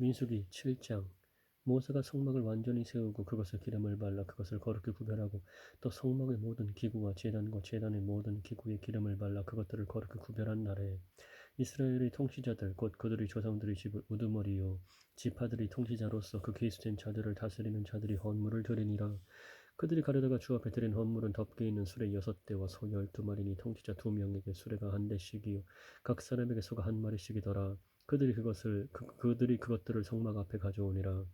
민수기 7장. 모세가 성막을 완전히 세우고 그것을 기름을 발라 그것을 거룩히 구별하고 또 성막의 모든 기구와 제단과 제단의 모든 기구에 기름을 발라 그것들을 거룩히 구별한 날에 이스라엘의 통치자들 곧 그들의 조상들의 집을 우두머리요 지파들의 통치자로서 그 계수된 자들을 다스리는 자들이 헌물을 드리니라. 그들이 가려다가 주 앞에 드린 헌물은 덮개 있는 수레 6대와 소 12마리니 통치자 2명에게 수레가 한 대씩이요 각 사람에게 소가 한 마리씩이더라. 그들이 그것들을 성막 앞에 가져오니라.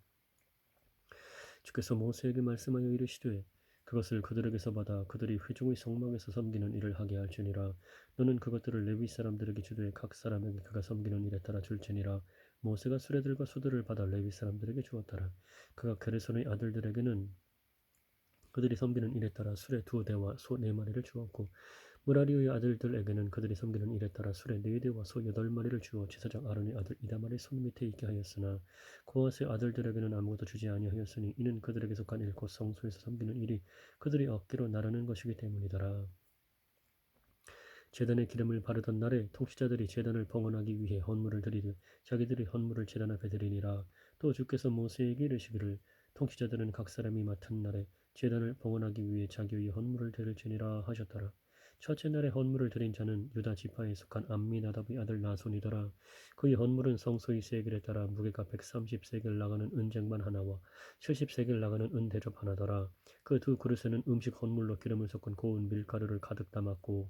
주께서 모세에게 말씀하여 이르시되 그것을 그들에게서 받아 그들이 회중의 성막에서 섬기는 일을 하게 할지니라. 너는 그것들을 레위 사람들에게 주되 각 사람에게 그가 섬기는 일에 따라 줄지니라. 모세가 수레들과 소들을 받아 레위 사람들에게 주었더라. 그가 게르손의 아들들에게는 그들이 섬기는 일에 따라 수레 2대와 소 4마리를 주었고 무라리의 아들들에게는 그들이 섬기는 일에 따라 수레 4대와 소 8마리를 주어 제사장 아론의 아들 이다말의 손 밑에 있게 하였으나 고핫의 아들들에게는 아무것도 주지 아니하였으니 이는 그들에게 속한 일 곧 성소에서 섬기는 일이 그들이 어깨로 나르는 것이기 때문이더라. 제단에 기름을 바르던 날에 통치자들이 제단을 봉헌하기 위해 헌물을 드리되 자기들이 헌물을 제단 앞에 드리니라. 또 주께서 모세에게 이르시기를 통치자들은 각 사람이 맡은 날에 제단을 봉헌하기 위해 자기의 헌물을 드릴지니라 하셨더라. 첫째 날에 헌물을 드린 자는 유다 지파에 속한 암미나답의 아들 나손이더라. 그의 헌물은 성소의 세겔에 따라 무게가 130세겔 나가는 은쟁반 하나와 70세겔 나가는 은대접 하나더라. 그 두 그릇에는 음식 헌물로 기름을 섞은 고운 밀가루를 가득 담았고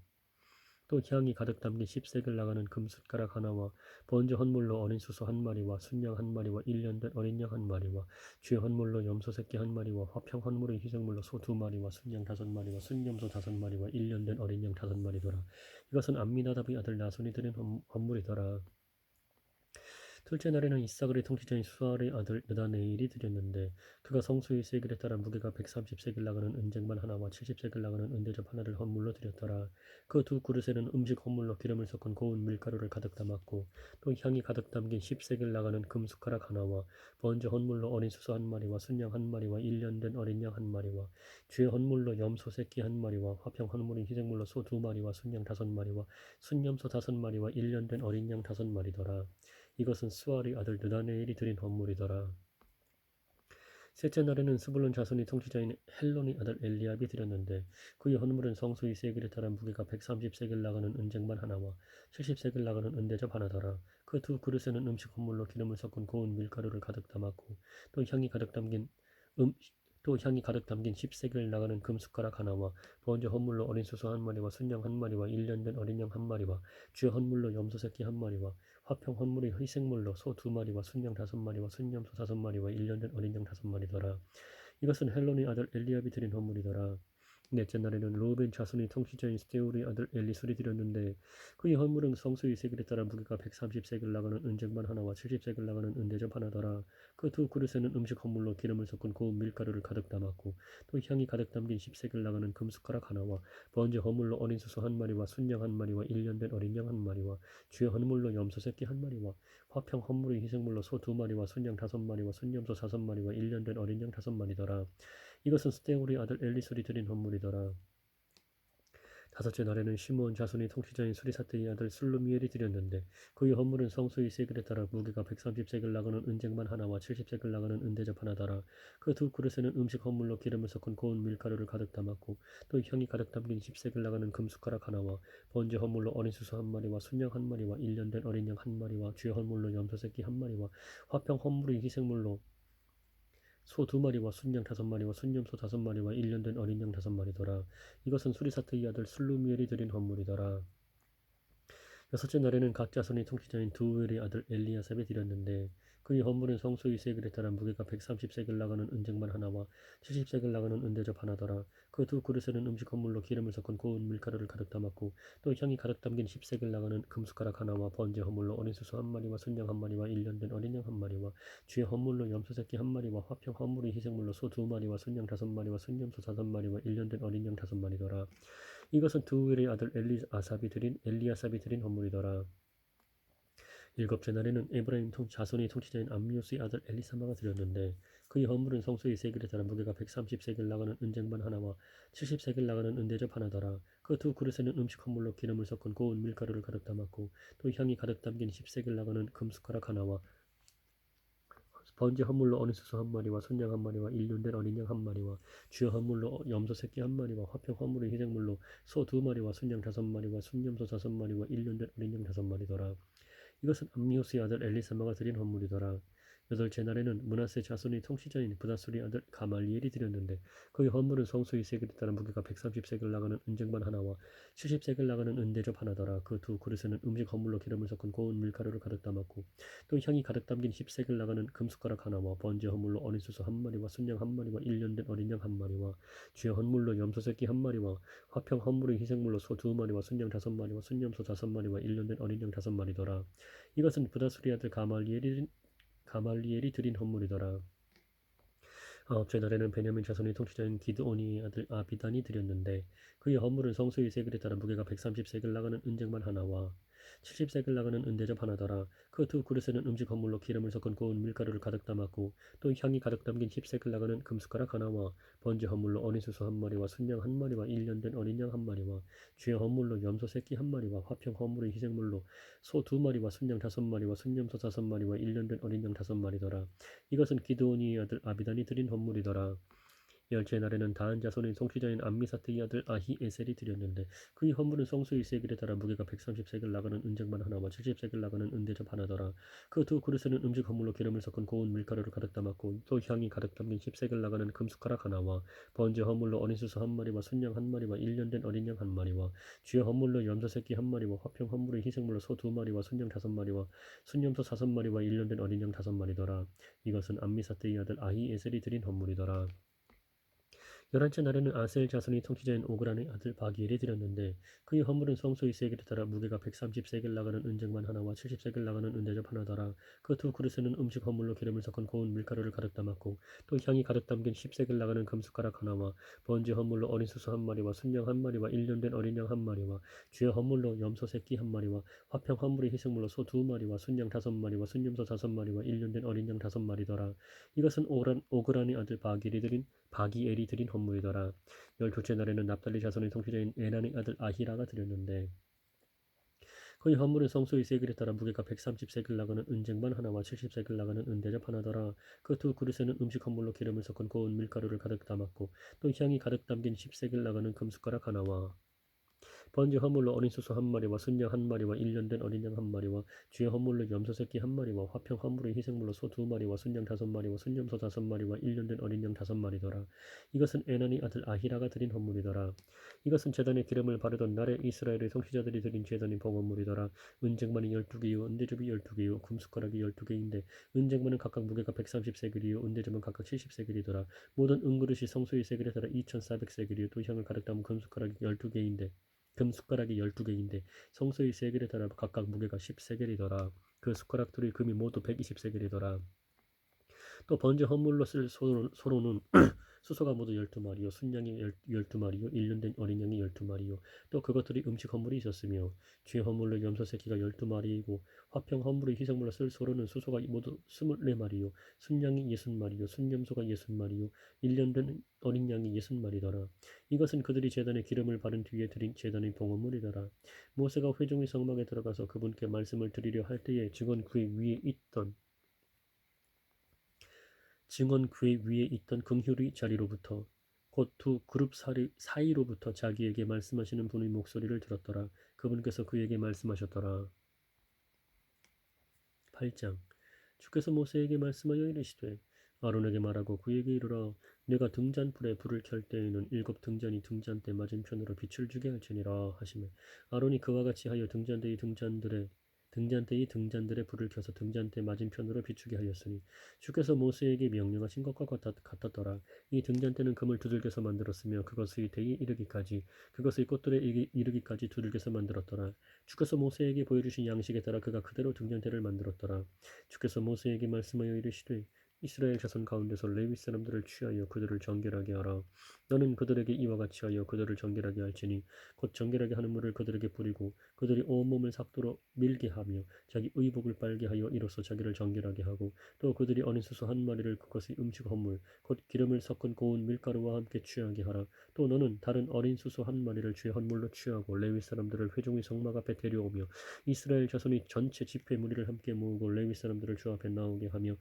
또 향이 가득 담긴 10세겔 나가는 금숟가락 하나와 번제 헌물로 어린 수소 한 마리와 순양 한 마리와 1년 된 어린 양 한 마리와 죄 헌물로 염소 새끼 한 마리와 화평 헌물의 희생물로 소 2마리와 순양 5마리와 순염소 5마리와 1년 된 어린 양 5마리더라. 이것은 암미나답의 아들 나손이 드린 헌물이더라. 둘째 날에는 이사갈의 통치자인 수알의 아들 느다네일이 드렸는데 그가 성소의 세겔에 따라 무게가 130세겔 나가는 은쟁반 하나와 70세겔 나가는 은대접 하나를 헌물로 드렸더라. 그 두 그릇에는 음식 헌물로 기름을 섞은 고운 밀가루를 가득 담았고 또 향이 가득 담긴 10세겔 나가는 금숟가락 하나와 번제 헌물로 어린 수소 한 마리와 순양 한 마리와 1년 된 어린 양 한 마리와 죄 헌물로 염소 새끼 한 마리와 화평 헌물인 희생물로 소 2마리와 순양 5마리와 순염소 5마리와 1년 된 어린 양 5마리더라. 이것은 수알의 아들 느다네일이 드린 헌물이더라. 셋째 날에는 스불론 자손이 통치자인 헬론의 아들 엘리압이 드렸는데 그의 헌물은 성소의 세겔에 따라 무게가 130세겔 나가는 은쟁반 하나와 70세겔 나가는 은대접 하나더라. 그 두 그릇에는 음식 헌물로 기름을 섞은 고운 밀가루를 가득 담았고 또 향이 가득 담긴 음, 또 향이 가득 담긴 10세겔 나가는 금숟가락 하나와 번제 헌물로 어린 수소 한 마리와 순양 한 마리와 1년 된 어린 양 한 마리와 죄 헌물로 염소 새끼 한 마리와 화평 헌물의 희생물로 소 2마리와 순양 5마리와 순염소 5마리와 1년 된 어린 양 5마리더라. 이것은 헬론의 아들 엘리압이 드린 헌물이더라. 넷째 날에는 루벤 자손의 통치자인 스데울의 아들 엘리술이 드렸는데 그의 헌물은 성소의 세겔에 따라 무게가 130세겔 나가는 은쟁반 하나와 70세겔 나가는 은대접 하나더라. 그 두 그릇에는 음식 헌물로 기름을 섞은 고운 밀가루를 가득 담았고 또 향이 가득 담긴 10세겔 나가는 금숟가락 하나와 번제 헌물로 어린 수소 한 마리와 순양 한 마리와 1년 된 어린 양 한 마리와 죄 헌물로 염소 새끼 한 마리와 화평 헌물의 희생물로 소 2마리와 순양 5마리와 순염소 5마리와 1년 된 어린 양 5마리더라. 이것은 스데울의 아들 엘리술이 드린 헌물이더라. 다섯째 날에는 시므온 자손이 통치자인 수리사테의 아들 슬루미엘이 드렸는데 그의 헌물은 성소의 세겔에 따라 무게가 130세겔 나가는 은쟁반 하나와 70세겔 나가는 은대접 하나더라. 그 두 그릇에는 음식 헌물로 기름을 섞은 고운 밀가루를 가득 담았고 또 향이 가득 담긴 10세겔 나가는 금숟가락 하나와 번제 헌물로 어린 수소 한 마리와 순양 한 마리와 1년 된 어린 양 한 마리와 죄 헌물로 염소 새끼 한 마리와 화평 헌물의 희생물로 소 2마리와 순양 5마리와 순염소 5마리와 1년 된 어린 양 5마리더라. 이것은 수리사트의 아들 술루미엘이 드린 헌물이더라. 여섯째 날에는 각 자손의 통치자인 두엘의 아들 엘리야삽이 드렸는데 그의 헌물은 성소의 세겔에 따라 무게가 130세겔 나가는 은쟁반 하나와 70세겔 나가는 은대접 하나더라. 그 두 그릇에는 음식 헌물로 기름을 섞은 고운 밀가루를 가득 담았고 또 향이 가득 담긴 10세겔 나가는 금숟가락 하나와 번제 헌물로 어린 수소 한 마리와 순양 한 마리와 1년 된 어린 양 한 마리와 죄 헌물로 염소 새끼 한 마리와 화평 헌물의 희생물로 소 2마리와 순양 5마리와 순염소 5마리와 1년 된 어린 양 5마리더라. 이것은 두엘의 아들 엘리야삽이 드린 헌물이더라. 일곱째 날에는 에브라임 자손의 통치자인 암미우스의 아들 엘리사마가 드렸는데 그의 헌물은 성소의 세겔에 따라 무게가 130세겔 나가는 은쟁반 하나와 70세겔 나가는 은대접 하나더라. 그 두 그릇에는 음식 헌물로 기름을 섞은 고운 밀가루를 가득 담았고 또 향이 가득 담긴 10세겔 나가는 금숟가락 하나와 번제 헌물로 어린 수소 한 마리와 순양 한 마리와 일년된 어린 양 한 마리와 주여 헌물로 염소 새끼 한 마리와 화평 헌물의 희생물로 소 두 마리와 순양 다섯 마리와 순염소 다섯 마리와 일년된 어린 양 다섯 마리더라. 이것은 암미호스의 아들 엘리사마가 드린 헌물이더라. 여덟째 날에는 므낫세 자손의 통치자인 브다술의 아들 가말리엘이 드렸는데 그의 헌물은 성소의 세겔에 따른 무게가 130세겔 나가는 은쟁반 하나와 70세겔 나가는 은대접 하나더라. 그 두 그릇에는 음식 헌물로 기름을 섞은 고운 밀가루를 가득 담았고 또 향이 가득 담긴 10세겔 나가는 금숟가락 하나와 번제 헌물로 어린 수소 한 마리와 순양 한 마리와 일년된 어린 양 한 마리와 주의 헌물로 염소 새끼 한 마리와 화평 헌물의 희생물로 소 두 마리와 순양 다섯 마리와 순염소 다섯 마리와 일년된 어린 양 다섯 마리더라. 이것은 부다수리 아들 가말리엘이 드린 헌물이더라. 아홉째 날에는 베냐민 자손의 통치자인 기드온이 아들 아비단이 드렸는데 그의 헌물은 성소의 세겔에 따라 무게가 130세겔 나가는 은쟁반 하나와 70세겔 나가는 은대접 하나더라. 그 두 그릇에는 음식 헌물로 기름을 섞은 고운 밀가루를 가득 담았고 또 향이 가득 담긴 10세겔 나가는 금숟가락 하나와 번제 헌물로 어린 수소 한 마리와 순양 한 마리와 일년된 어린 양 한 마리와 주의 헌물로 염소 새끼 한 마리와 화평 헌물의 희생물로 소 두 마리와 순양 다섯 마리와 순염소 다섯 마리와 일년된 어린 양 다섯 마리더라. 이것은 기드온이 아들 아비단이 드린 헌물이더라. 열째 날에는 다한 자손의 통치자인 암미사트의 아들 아히에셀이 드렸는데 그의 헌물은 성소의 세겔에 따라 무게가 130세겔 나가는 은쟁반 하나와 70세겔 나가는 은대접 하나더라. 그 두 그릇에는 음식 헌물로 기름을 섞은 고운 밀가루를 가득 담았고 또 향이 가득 담긴 10세겔 나가는 금숟가락 하나와 번제 헌물로 어린 수소 한 마리와 순양 한 마리와 일년된 어린 양 한 마리와 주의 헌물로 염소 새끼 한 마리와 화평 헌물의 희생물로 소 두 마리와 순양 다섯 마리와 순염소 다섯 마리와 일년된 어린 양 다섯 마리더라. 이것은 암미사트의 아들 아히에셀이 드린 헌물이더라. 열한째 날에는 아셀 자손이 통치자인 오그란의 아들 바기엘이 드렸는데 그의 헌물은 성소의 세겔에 따라 무게가 130세겔 나가는 은쟁반 하나와 70세겔 나가는 은대접 하나더라. 그 두 그릇에는 음식 헌물로 기름을 섞은 고운 밀가루를 가득 담았고 또 향이 가득 담긴 10세겔 나가는 금숟가락 하나와 번제 헌물로 어린 수소 한 마리와 순양 한 마리와 일년된 어린 양 한 마리와 주의 헌물로 염소 새끼 한 마리와 화평 헌물의 희생물로 소 두 마리와 순양 다섯 마리와 순염소 다섯 마리와 일년된 어린 양 다섯 마리더라. 이것은 오그란의 아들 바기엘이 드린 헌물이더라. 열둘째 날에는 납달리 자손의 통치자인 에난의 아들 아히라가 드렸는데 그의 헌물은 성소의 세겔에 따라 무게가 130세겔 나가는 은쟁반 하나와 70세겔 나가는 은대접 하나더라. 그 두 그릇에는 음식 헌물로 기름을 섞은 고운 밀가루를 가득 담았고 또 향이 가득 담긴 10세겔 나가는 금숟가락 하나와 번제 허물로 어린 수소 한 마리와 순양 한 마리와 일년된 어린 양 한 마리와 주의 허물로 염소 새끼 한 마리와 화평 허물의 희생물로 소 두 마리와 순양 다섯 마리와 순염소 다섯 마리와 일년된 어린 양 다섯 마리더라. 이것은 에난의 아들 아히라가 드린 헌물이더라. 이것은 제단에 기름을 바르던 날에 이스라엘의 통치자들이 드린 제단의 봉헌물이더라. 은쟁반이 12개요 은대접이 12개요 금숟가락이 12개인데 은쟁반은 각각 무게가 130세겔이요 은대접은 각각 70세겔이더라. 모든 은그릇이 성소의 세겔에 따라 2400세겔이요 또 향을 가득 담은 금숟가락이 12개인데 금숟가락이 12개인데 성소의 세겔에 따라 각각 무게가 10세겔이더라. 그 숟가락들의 금이 모두 120세겔이더라. 또 번제 헌물로 쓸 소로는 수소가 모두 12마리요 순양이 12마리요 1년된 어린 양이 12마리요 또 그것들이 음식 헌물이 있었으며 주의 헌물로 염소 새끼가 12마리이고 화평 헌물의 희생물로 쓸 소로는 수소가 모두 24마리요 순양이 60마리요 순염소가 60마리요 1년된 어린 양이 60마리더라. 이것은 그들이 제단에 기름을 바른 뒤에 드린 제단의 봉헌물이더라. 모세가 회중의 성막에 들어가서 그분께 말씀을 드리려 할 때에 증언 그의 위에 있던 긍휼의 자리로부터 곧 두 그룹 사이로부터 자기에게 말씀하시는 분의 목소리를 들었더라. 그분께서 그에게 말씀하셨더라. 8장 주께서 모세에게 말씀하여 이르시되 아론에게 말하고 그에게 이르라. 내가 등잔불에 불을 켤 때에는 7 등잔이 등잔대 맞은편으로 빛을 주게 할지니라 하시매 아론이 그와 같이 하여 등잔대의 등잔들에 불을 켜서 등잔대 맞은편으로 비추게 하였으니 주께서 모세에게 명령하신 것과 같았더라. 이 등잔대는 금을 두들겨서 만들었으며 그것의 꽃들에 이르기까지 두들겨서 만들었더라. 주께서 모세에게 보여주신 양식에 따라 그가 그대로 등잔대를 만들었더라. 주께서 모세에게 말씀하여 이르시되 이스라엘 자손 가운데서 레위 사람들을 취하여 그들을 정결하게 하라. 너는 그들에게 이와 같이 하여 그들을 정결하게 할지니 곧 정결하게 하는 물을 그들에게 뿌리고 그들이 온몸을 삭도로 밀게 하며 자기 의복을 빨게 하여 이로써 자기를 정결하게 하고 또 그들이 어린 수소 한 마리를 그것의 음식 헌물 곧 기름을 섞은 고운 밀가루와 함께 취하게 하라. 또 너는 다른 어린 수소 한 마리를 주의 헌물로 취하고 레위 사람들을 회중의 성막 앞에 데려오며 이스라엘 자손이 전체 집회 무리를 함께 모으고 레위 사람들을 주 앞에 나오게 하며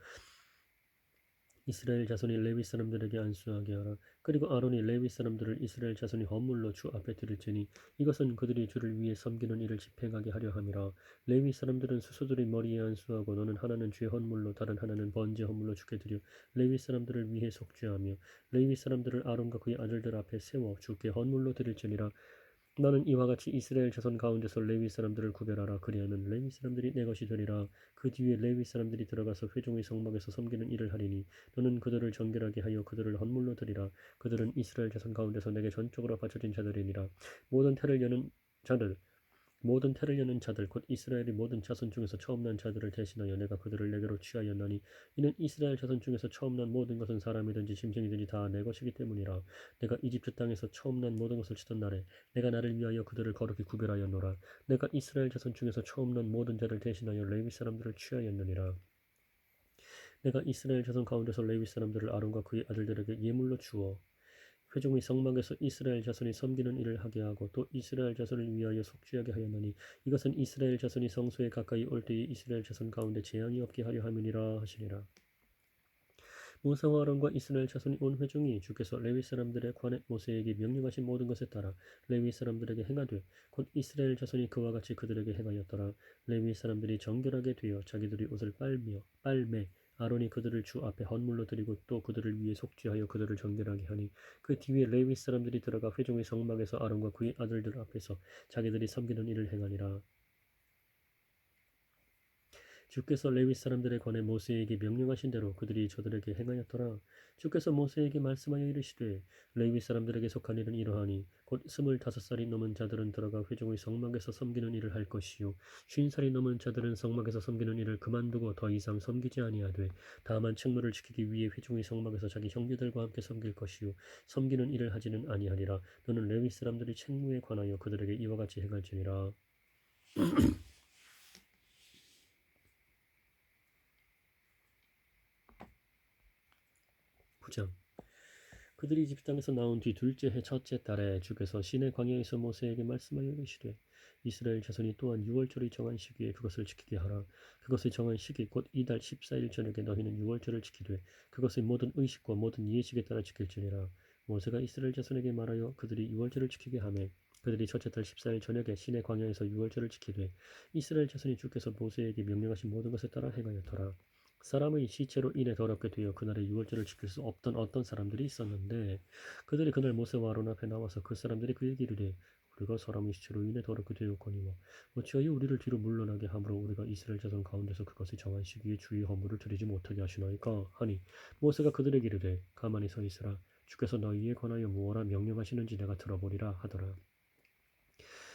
이스라엘 자손이 레위 사람들에게 안수하게 하라. 그리고 아론이 레위 사람들을 이스라엘 자손이 헌물로 주 앞에 드릴지니 이것은 그들이 주를 위해 섬기는 일을 집행하게 하려 함이라. 레위 사람들은 수소들이 머리에 안수하고 너는 하나는 주의 헌물로 다른 하나는 번제 헌물로 주께 드려 레위 사람들을 위해 속죄하며 레위 사람들을 아론과 그의 아들들 앞에 세워 주께 헌물로 드릴지니라. 나는 이와 같이 이스라엘 자손 가운데서 레위 사람들을 구별하라. 그리하면 레위 사람들이 내 것이 되리라. 그 뒤에 레위 사람들이 들어가서 회중의 성막에서 섬기는 일을 하리니 너는 그들을 정결하게 하여 그들을 헌물로 드리라. 그들은 이스라엘 자손 가운데서 내게 전적으로 바쳐진 자들이니라. 모든 태를 여는 자들 곧 이스라엘의 모든 자손 중에서 처음 난 자들을 대신하여 내가 그들을 내게로 취하였나니 이는 이스라엘 자손 중에서 처음 난 모든 것은 사람이든지 짐승이든지 다 내 것이기 때문이라. 내가 이집트 땅에서 처음 난 모든 것을 치던 날에 내가 나를 위하여 그들을 거룩히 구별하였노라. 내가 이스라엘 자손 중에서 처음 난 모든 자를 대신하여 레위 사람들을 취하였느니라. 내가 이스라엘 자손 가운데서 레위 사람들을 아론과 그의 아들들에게 예물로 주어 회중의 성막에서 이스라엘 자손이 섬기는 일을 하게 하고 또 이스라엘 자손을 위하여 속죄하게 하였나니 이것은 이스라엘 자손이 성소에 가까이 올 때에 이스라엘 자손 가운데 재앙이 없게 하려 함이니라 하시니라. 모세와 아론과 이스라엘 자손이 온 회중이 주께서 레위 사람들에 관해 모세에게 명령하신 모든 것에 따라 레위 사람들에게 행하되 곧 이스라엘 자손이 그와 같이 그들에게 행하였더라. 레위 사람들이 정결하게 되어 자기들이 옷을 빨매 아론이 그들을 주 앞에 헌물로 드리고 또 그들을 위해 속죄하여 그들을 정결하게 하니 그 뒤에 레위 사람들이 들어가 회중의 성막에서 아론과 그의 아들들 앞에서 자기들이 섬기는 일을 행하니라. 주께서 레위 사람들에 관해 모세에게 명령하신 대로 그들이 저들에게 행하였더라. 주께서 모세에게 말씀하여 이르시되 레위 사람들에게 속한 일은 이러하니 곧 25살이 넘은 자들은 들어가 회중의 성막에서 섬기는 일을 할 것이요 50살이 넘은 자들은 성막에서 섬기는 일을 그만두고 더 이상 섬기지 아니하되 다만 책무를 지키기 위해 회중의 성막에서 자기 형제들과 함께 섬길 것이요 섬기는 일을 하지는 아니하리라. 너는 레위 사람들이 책무에 관하여 그들에게 이와 같이 행할지니라. 9장 그들이 이집트 땅에서 나온 뒤 둘째 해 첫째 달에 주께서 시내 광야에서 모세에게 말씀하여 이르시되 이스라엘 자손이 또한 유월절이 정한 시기에 그것을 지키게 하라. 그것의 정한 시기 곧 이달 14일 저녁에 너희는 유월절을 지키되 그것의 모든 의식과 모든 예식에 따라 지킬지니라. 모세가 이스라엘 자손에게 말하여 그들이 유월절을 지키게 하매 그들이 첫째 달 14일 저녁에 시내 광야에서 유월절을 지키되 이스라엘 자손이 주께서 모세에게 명령하신 모든 것에 따라 행하였더라. 사람의 시체로 인해 더럽게 되어 그날의 유월절을 지킬 수 없던 어떤 사람들이 있었는데 그들이 그날 모세와 아론 앞에 나와서 그 사람들이 그에게 이르되 우리가 사람의 시체로 인해 더럽게 되었거니와 어찌하여 우리를 뒤로 물러나게 함으로 우리가 이스라엘 자손 가운데서 그것이 정한 시기에 주의 헌물을 드리지 못하게 하시나이까 하니 모세가 그들에게 이르되 가만히 서 있으라. 주께서 너희에 관하여 무엇라 명령하시는지 내가 들어보리라 하더라.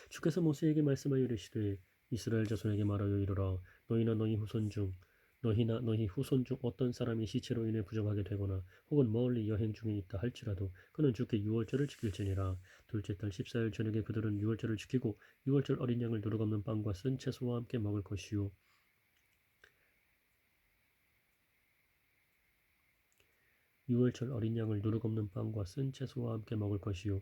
주께서 모세에게 말씀하여 이르시되 이스라엘 자손에게 말하여 이르라. 너희나 너희 후손 중 어떤 사람이 시체로 인해 부정하게 되거나 혹은 멀리 여행 중에 있다 할지라도 그는 주께 유월절을 지킬지니라. 둘째 달 14일 저녁에 그들은 유월절을 지키고 유월절 어린 양을 누룩없는 빵과 쓴 채소와 함께 먹을 것이요 유월절 어린 양을 누룩없는 빵과 쓴 채소와 함께 먹을 것이요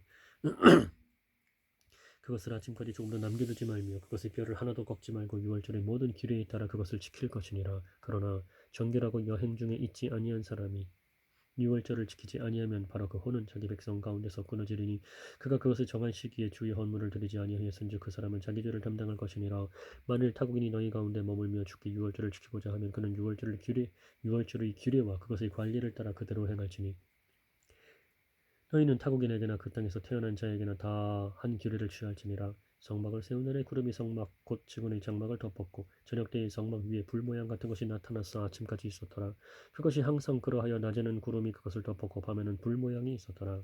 그것을 아침까지 조금도 남겨두지 말며 그것의 뼈를 하나도 꺾지 말고 유월절의 모든 규례에 따라 그것을 지킬 것이니라. 그러나 정결하고 여행 중에 있지 아니한 사람이 유월절을 지키지 아니하면 바로 그 혼은 자기 백성 가운데서 끊어지리니 그가 그것을 정한 시기에 주의 헌물을 드리지 아니하였은즉 그 사람은 자기 죄를 담당할 것이니라. 만일 타국인이 너희 가운데 머물며 주께 유월절을 지키고자 하면 그는 유월절의 규례와 그것의 관리를 따라 그대로 행할지니 너희는 타국인에게나 그 땅에서 태어난 자에게나 다 한 규례를 취할지니라. 성막을 세운 날에 구름이 성막 곧 증언의 장막을 덮었고 저녁 때에 성막 위에 불 모양 같은 것이 나타나서 아침까지 있었더라. 그것이 항상 그러하여 낮에는 구름이 그것을 덮었고 밤에는 불 모양이 있었더라.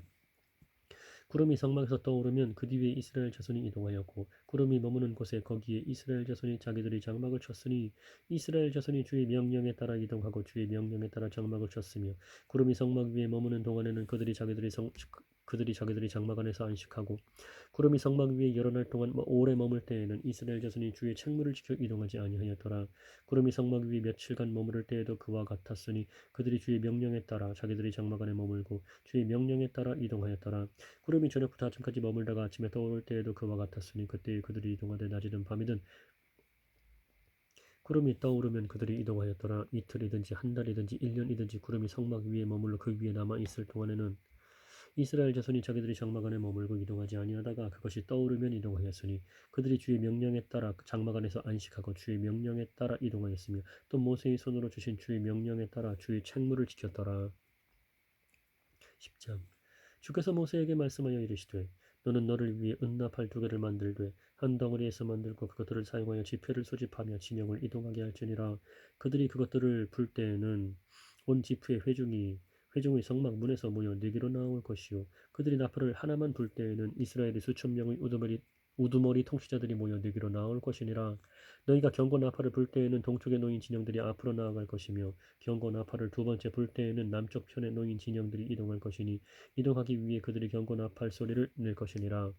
구름이 성막에서 떠오르면 그 뒤에 이스라엘 자손이 이동하였고 구름이 머무는 곳에 거기에 이스라엘 자손이 자기들이 장막을 쳤으니 이스라엘 자손이 주의 명령에 따라 이동하고 주의 명령에 따라 장막을 쳤으며 구름이 성막 위에 머무는 동안에는 그들이 자기들이 장막 안에서 안식하고 구름이 성막 위에 여러 날 동안 오래 머물 때에는 이스라엘 자손이 주의 책무를 지켜 이동하지 아니하였더라. 구름이 성막 위에 며칠간 머무를 때에도 그와 같았으니 그들이 주의 명령에 따라 자기들이 장막 안에 머물고 주의 명령에 따라 이동하였더라. 구름이 저녁부터 아침까지 머물다가 아침에 떠오를 때에도 그와 같았으니 그때에 그들이 이동하되 낮이든 밤이든 구름이 떠오르면 그들이 이동하였더라. 이틀이든지 한 달이든지 1년이든지 구름이 성막 위에 머물러 그 위에 남아 있을 동안에는 이스라엘 자손이 자기들이 장막 안에 머물고 이동하지 아니하다가 그것이 떠오르면 이동하였으니 그들이 주의 명령에 따라 장막 안에서 안식하고 주의 명령에 따라 이동하였으며 또 모세의 손으로 주신 주의 명령에 따라 주의 책무를 지켰더라. 10장 주께서 모세에게 말씀하여 이르시되 너는 너를 위해 은나팔 2개를 만들되 한 덩어리에서 만들고 그것들을 사용하여 지폐를 소집하며 진영을 이동하게 할지니라. 그들이 그것들을 불 때에는 온 지프의 회중의 성막 문에서 모여 네게로 나올 것이요 그들이 나팔을 하나만 불 때에는 이스라엘의 수천 명의 우두머리 통치자들이 모여 네게로 나올 것이니라. 너희가 경고 나팔을 불 때에는 동쪽에 놓인 진영들이 앞으로 나아갈 것이며 경고 나팔을 2번째 불 때에는 남쪽 편에 놓인 진영들이 이동할 것이니 이동하기 위해 그들이 경고 나팔 소리를 낼 것이니라.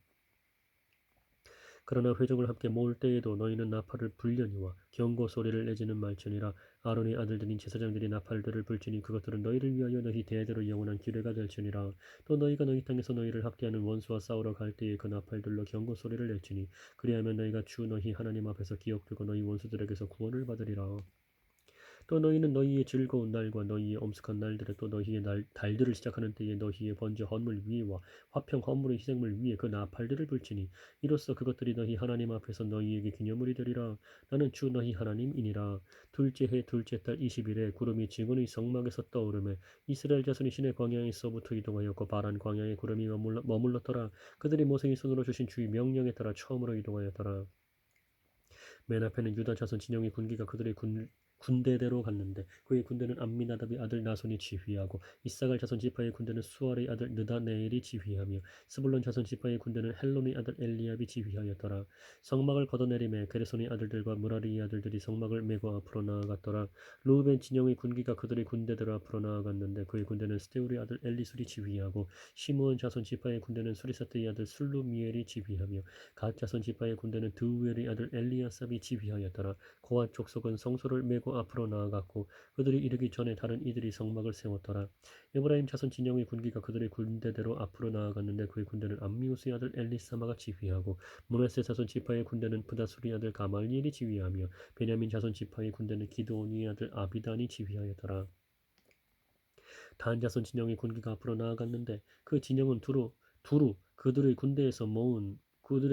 그러나 회족을 함께 모을 때에도 너희는 나팔을 불려니와 경고 소리를 내지는 말지니라. 아론의 아들들인 제사장들이 나팔들을 불지니 그것들은 너희를 위하여 너희 대대로 영원한 기뢰가 될지니라. 또 너희가 너희 땅에서 너희를 학대하는 원수와 싸우러 갈 때에 그 나팔들로 경고 소리를 낼지니 그리하면 너희가 주 너희 하나님 앞에서 기억되고 너희 원수들에게서 구원을 받으리라. 또 너희는 너희의 즐거운 날과 너희의 엄숙한 날들에 또 너희의 달들을 시작하는 때에 너희의 번제 헌물 위에와 화평 헌물의 희생물 위에 그 나팔들을 불지니 이로써 그것들이 너희 하나님 앞에서 너희에게 기념물이 되리라. 나는 주 너희 하나님이니라. 둘째 해 둘째 달 20일에 구름이 증언의 성막에서 떠오르매 이스라엘 자손이 시내 광야에서부터 이동하였고 바란 광야에 구름이 머물렀더라. 그들이 모세의 손으로 주신 주의 명령에 따라 처음으로 이동하였더라. 맨 앞에는 유다 자손 진영의 군기가 그들의 군대대로 갔는데 그의 군대는 암미나답의 아들 나손이 지휘하고 이사갈 자손 지파의 군대는 수알의 아들 느다네엘이 지휘하며 스불론 자손 지파의 군대는 헬론의 아들 엘리압이 지휘하였더라. 성막을 걷어내림에 게르손의 아들들과 무라리의 아들들이 성막을 메고 앞으로 나아갔더라. 루벤 진영의 군기가 그들의 군대대로 앞으로 나아갔는데 그의 군대는 스데울의 아들 엘리술이 지휘하고 시므온 자손 지파의 군대는 수리사트의 아들 술루미엘이 지휘하며 갓 자손 지파의 군대는 드우엘의 아들 엘리아삽이 지휘하였더라. 고앗 족속은 성소를 메고 앞으로 나아갔고 그들이 이르기 전에 다른 이들이 성막을 세웠더라. 에브라임 자손 진영의 군기가 그들의 군대대로 앞으로 나아갔는데 그의 군대는 암미우스의 아들 엘리사마가 지휘하고 므낫세 자손 지파의 군대는 부다술의 아들 가말리엘이 지휘하며 베냐민 자손 지파의 군대는 기드온의 아들 아비단이 지휘하였더라. 단 자손 진영의 군기가 앞으로 나아갔는데 그 진영은 두루 그들의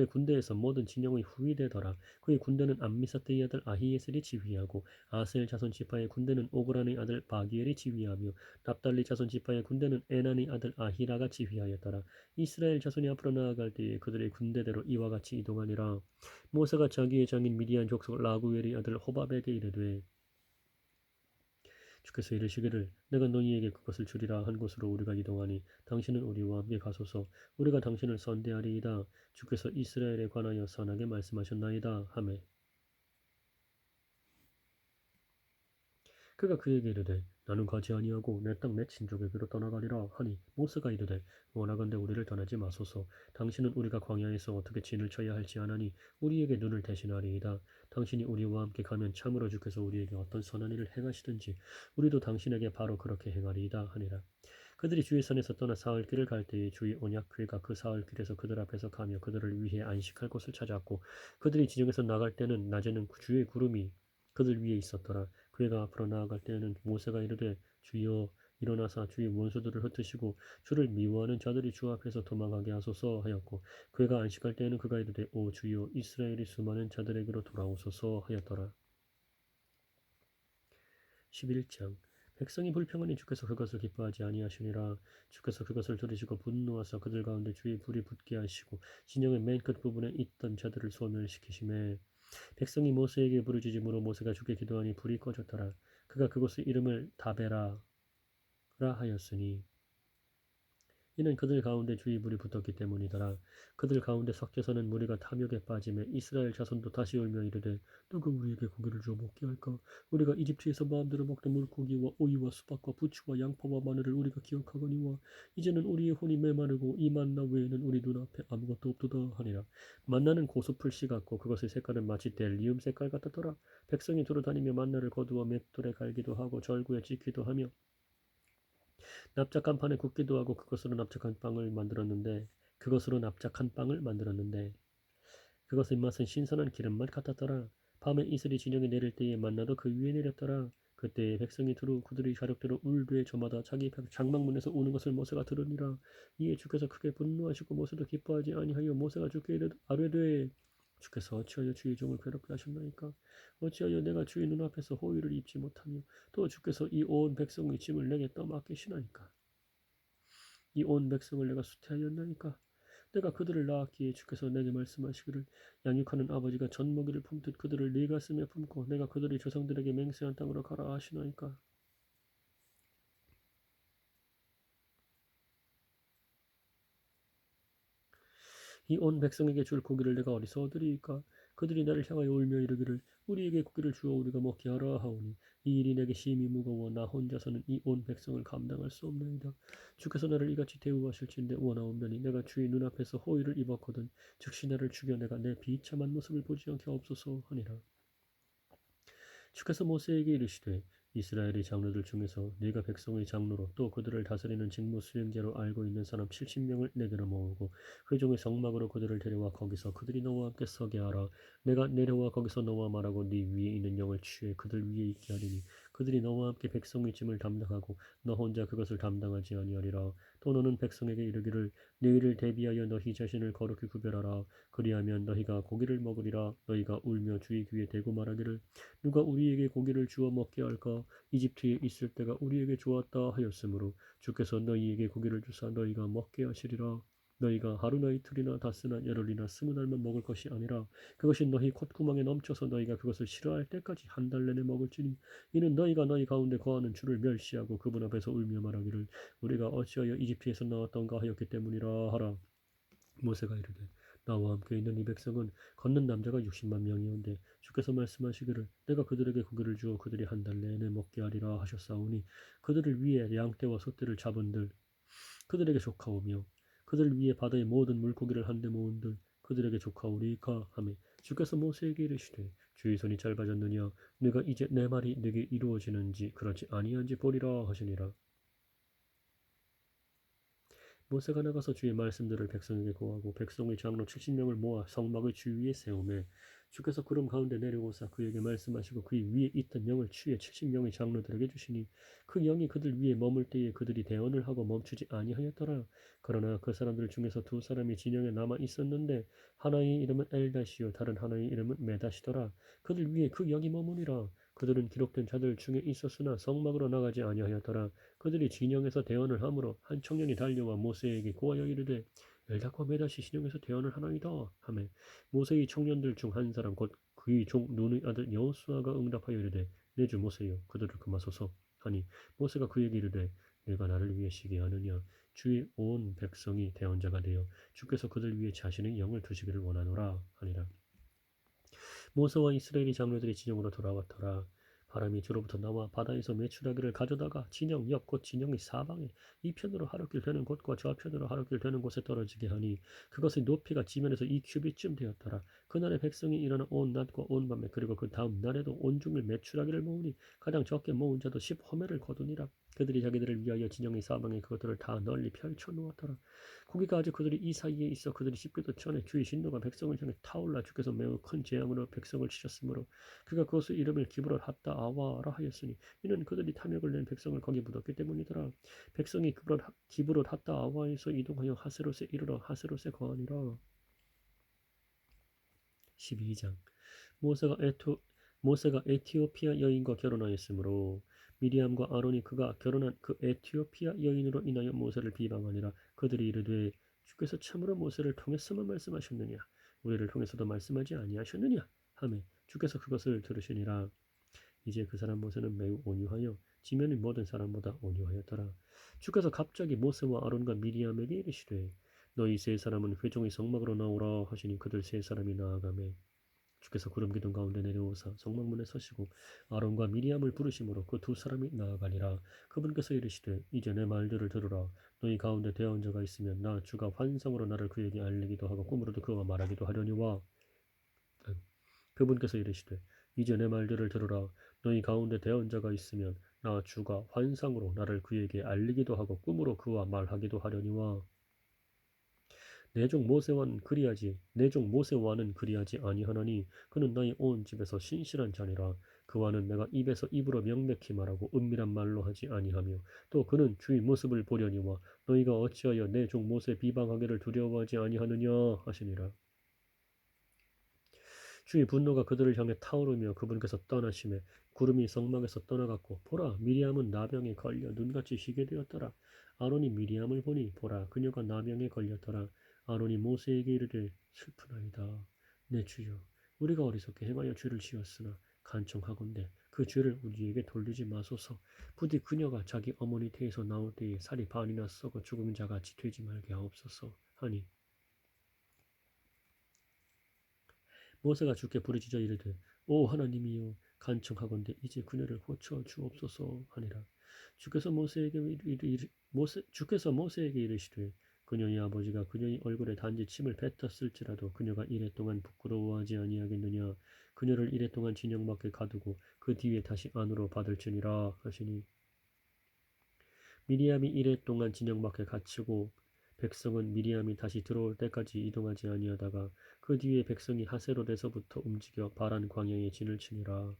군대에서 모든 진영의 후위되더라. 그의 군대는 암미사드의 아들 아히에셀이 지휘하고 아셀 자손 지파의 군대는 오그란의 아들 바기엘이 지휘하며 납달리 자손 지파의 군대는 에난의 아들 아히라가 지휘하였더라. 이스라엘 자손이 앞으로 나아갈 때에 그들의 군대대로 이와 같이 이동하니라. 모세가 자기의 장인 미디안 족속 라구엘의 아들 호밥에게 이르되 주께서 이르시기를 내가 너희에게 그것을 주리라 한 곳으로 우리가 이동하니 당신은 우리와 함께 가소서. 우리가 당신을 선대하리이다. 주께서 이스라엘에 관하여 선하게 말씀하셨나이다 하매 그가 그에게 이르되 나는 가지 아니하고 내 땅 내 친족에게로 떠나가리라 하니 모세가 이르되 원하건대 우리를 떠나지 마소서. 당신은 우리가 광야에서 어떻게 진을 쳐야 할지 아나니 우리에게 눈을 대신하리이다. 당신이 우리와 함께 가면 참으로 주께서 우리에게 어떤 선한 일을 행하시든지 우리도 당신에게 바로 그렇게 행하리이다 하니라. 그들이 주의 산에서 떠나 사흘길을 갈 때에 주의 언약궤가 그 사흘길에서 그들 앞에서 가며 그들을 위해 안식할 곳을 찾았고 그들이 진영에서 나갈 때는 낮에는 주의 구름이 그들 위에 있었더라. 그가 앞으로 나아갈 때에는 모세가 이르되 주여 일어나사 주의 원수들을 흩으시고 주를 미워하는 자들이 주 앞에서 도망하게 하소서 하였고 그가 안식할 때에는 그가 이르되 오 주여 이스라엘이 수많은 자들에게로 돌아오소서 하였더라. 11장 백성이 불평하니 주께서 그것을 기뻐하지 아니하시니라. 주께서 그것을 들으시고 분노하사 그들 가운데 주의 불이 붙게 하시고 진영의 맨 끝 부분에 있던 자들을 소멸시키심에 백성이 모세에게 부르짖음으로 모세가 주께 기도하니 불이 꺼졌더라. 그가 그곳의 이름을 다베라라 하였으니 이는 그들 가운데 주의 불이 붙었기 때문이더라. 그들 가운데 섞여서는 무리가 탐욕에 빠지매 이스라엘 자손도 다시 울며 이르되 누가 우리에게 고기를 주어 먹게 할까? 우리가 이집트에서 마음대로 먹던 물고기와 오이와 수박과 부추와 양파와 마늘을 우리가 기억하거니와 이제는 우리의 혼이 메마르고 이 만나 외에는 우리 눈앞에 아무것도 없도다 하니라. 만나는 고수풀씨 같고 그것의 색깔은 마치 델리움 색깔 같았더라. 백성이 두루 다니며 만나를 거두어 맷돌에 갈기도 하고 절구에 찍기도 하며 납작한 판에 굽기도 하고 그것으로 납작한 빵을 만들었는데 그것의 맛은 신선한 기름맛 같았더라. 밤에 이슬이 진영에 내릴 때에 만나도 그 위에 내렸더라. 그때 백성이 두루 그들의 가족대로 울되 저마다 자기 장막문에서 우는 것을 모세가 들으니라. 이에 주께서 크게 분노하시고 모세도 기뻐하지 아니하여 모세가 주께 아뢰되 주께서 어찌하여 주의 종을 괴롭게 하셨나이까? 어찌하여 내가 주의 눈앞에서 호의를 입지 못하며 또 주께서 이 온 백성의 짐을 내게 떠맡기시나이까? 이 온 백성을 내가 수태하였나이까? 내가 그들을 낳았기에 주께서 내게 말씀하시기를 양육하는 아버지가 젖먹이를 품듯 그들을 네 가슴에 품고 내가 그들의 조상들에게 맹세한 땅으로 가라 하시나이까? 이 온 백성에게 줄 고기를 내가 어디서 얻으리이까? 그들이 나를 향하여 울며 이르기를 우리에게 고기를 주어 우리가 먹게 하라 하오니 이 일이 내게 심히 무거워 나 혼자서는 이 온 백성을 감당할 수 없나이다. 주께서 나를 이같이 대우하실진대 원하옵나니 내가 주의 눈앞에서 호의를 입었거든 즉시 나를 죽여 내가 내 비참한 모습을 보지 않게 없소서 하니라. 주께서 모세에게 이르시되 이스라엘의 장로들 중에서 네가 백성의 장로로 또 그들을 다스리는 직무 수행자로 알고 있는 사람 70명을 내게로 모으고 회중의 성막으로 그들을 데려와 거기서 그들이 너와 함께 서게 하라. 내가 내려와 거기서 너와 말하고 네 위에 있는 영을 취해 그들 위에 있게 하리니 그들이 너와 함께 백성의 짐을 담당하고 너 혼자 그것을 담당하지 아니하리라. 또 너는 백성에게 이르기를 내일을 대비하여 너희 자신을 거룩히 구별하라. 그리하면 너희가 고기를 먹으리라. 너희가 울며 주의 귀에 대고 말하기를 누가 우리에게 고기를 주어 먹게 할까? 이집트에 있을 때가 우리에게 좋았다 하였으므로 주께서 너희에게 고기를 주사 너희가 먹게 하시리라. 너희가 하루나 이틀이나 닷새나 열흘이나 20날만 먹을 것이 아니라 그것이 너희 콧구멍에 넘쳐서 너희가 그것을 싫어할 때까지 한 달 내내 먹을지니 이는 너희가 너희 가운데 거하는 주를 멸시하고 그분 앞에서 울며 말하기를 우리가 어찌하여 이집트에서 나왔던가 하였기 때문이라 하라. 모세가 이르되 나와 함께 있는 이 백성은 걷는 남자가 60만 명이온데 주께서 말씀하시기를 내가 그들에게 고기를 주어 그들이 한 달 내내 먹게 하리라 하셨사오니 그들을 위해 양떼와 소떼를 잡은들 그들에게 조카오며 그들 위에 바다의 모든 물고기를 한데 모은들 그들에게 조카오리까 하매 주께서 모세에게 이르시되 주의 손이 짧아졌느냐 네가 이제 내 말이 네게 이루어지는지 그렇지 아니한지 보리라 하시니라. 모세가 나가서 주의 말씀들을 백성에게 고하고 백성의 장로 70명을 모아 성막의 주위에 세우매 주께서 구름 가운데 내려오사 그에게 말씀하시고 그 위에 있던 영을 취해 70명의 장로들에게 주시니 그 영이 그들 위에 머물 때에 그들이 대언을 하고 멈추지 아니하였더라. 그러나 그 사람들 중에서 두 사람이 진영에 남아 있었는데 하나의 이름은 엘다시요 다른 하나의 이름은 메다시더라. 그들 위에 그 영이 머무니라. 그들은 기록된 자들 중에 있었으나 성막으로 나가지 아니하였더라. 그들이 진영에서 대언을 하므로 한 청년이 달려와 모세에게 고하여 이르되 엘다과 메다시 진영에서 대언을 하나이다 하매 모세의 청년들 중 한 사람 곧 그의 종 눈의 아들 여호수아가 응답하여 이르되 내 주 모세여 그들을 금하소서 하니 모세가 그에게 이르되 내가 나를 위해 시게 하느냐 주의 온 백성이 대언자가 되어 주께서 그들 위해 자신의 영을 두시기를 원하노라 하니라. 모세와 이스라엘의 장로들이 진영으로 돌아왔더라. 바람이 주로부터 나와 바다에서 메추라기를 가져다가 진영 옆 곧 진영의 사방에 이편으로 하루길 되는 곳과 저편으로 하루길 되는 곳에 떨어지게 하니 그것의 높이가 지면에서 2규빗쯤 되었더라. 그날의 백성이 일어나 온 낮과 온 밤에 그리고 그 다음 날에도 온종일 메추라기를 모으니 가장 적게 모은 자도 10호멜을 거두니라. 그들이 자기들을 위하여 진영의 사방에 그것들을 다 널리 펼쳐 놓았더라. 고기가 아직 그들이 이 사이에 있어 그들이 씹기도 전에 주의 진노가 백성을 향해 타올라 주께서 매우 큰 재앙으로 백성을 치셨으므로 그가 그것의 이름을 기브롯 핫다 아와라 하였으니 이는 그들이 탐욕을 낸 백성을 거기 묻었기 때문이더라. 백성이 기브롯 핫다 아와에서 이동하여 하세롯에 이르러 하세롯에 거하니라. 12장 모세가 에티오피아 여인과 결혼하였으므로 미리암과 아론이 그가 결혼한 그 에티오피아 여인으로 인하여 모세를 비방하니라. 그들이 이르되 주께서 참으로 모세를 통해서만 말씀하셨느냐 우리를 통해서도 말씀하지 아니하셨느냐 하매 주께서 그것을 들으시니라. 이제 그 사람 모세는 매우 온유하여 지면의 모든 사람보다 온유하였더라. 주께서 갑자기 모세와 아론과 미리암에게 이르시되 너희 세 사람은 회중의 성막으로 나오라 하시니 그들 세 사람이 나아가매 주께서 구름 기둥 가운데 내려오사 성막문에 서시고 아론과 미리암을 부르심으로 그 두 사람이 나아가니라. 그분께서 이르시되 이제 내 말들을 들으라. 너희 가운데 대언 자가 있으면 나 주가 환상으로 나를 그에게 알리기도 하고 꿈으로도 그와 말하기도 하려니와 그분께서 이르시되 이제 내 말들을 들으라. 너희 가운데 대언 자가 있으면 나 주가 환상으로 나를 그에게 알리기도 하고 꿈으로 그와 말하기도 하려니와 내 종 모세와는 그리하지 아니하나니 그는 나의 온 집에서 신실한 자니라. 그와는 내가 입에서 입으로 명백히 말하고 은밀한 말로 하지 아니하며 또 그는 주의 모습을 보려니와 너희가 어찌하여 내 종 모세 비방하기를 두려워하지 아니하느냐 하시니라. 주의 분노가 그들을 향해 타오르며 그분께서 떠나심에 구름이 성막에서 떠나갔고 보라 미리암은 나병에 걸려 눈같이 희게 되었더라. 아론이 미리암을 보니 보라 그녀가 나병에 걸렸더라. 아론이 모세에게 이르되 슬프나이다. 내 주여 우리가 어리석게 행하여 죄를 지었으나 간청하건대 그 죄를 우리에게 돌리지 마소서. 부디 그녀가 자기 어머니 태에서 나올 때에 살이 반이나 썩어 죽은 자같이 되지 말게 하옵소서 하니 모세가 주께 부르짖어 이르되 오 하나님이여 간청하건대 이제 그녀를 고쳐 주옵소서 하니라. 주께서 모세에게 이르시되 그녀의 아버지가 그녀의 얼굴에 단지 침을 뱉었을지라도 그녀가 이랫동안 부끄러워하지 아니하겠느냐. 그녀를 이랫동안 진영 밖에 가두고 그 뒤에 다시 안으로 받을지니라 하시니 미리암이 이랫동안 진영 밖에 갇히고 백성은 미리암이 다시 들어올 때까지 이동하지 아니하다가 그 뒤에 백성이 하세롯에서부터 움직여 바란 광야에 진을 치니라.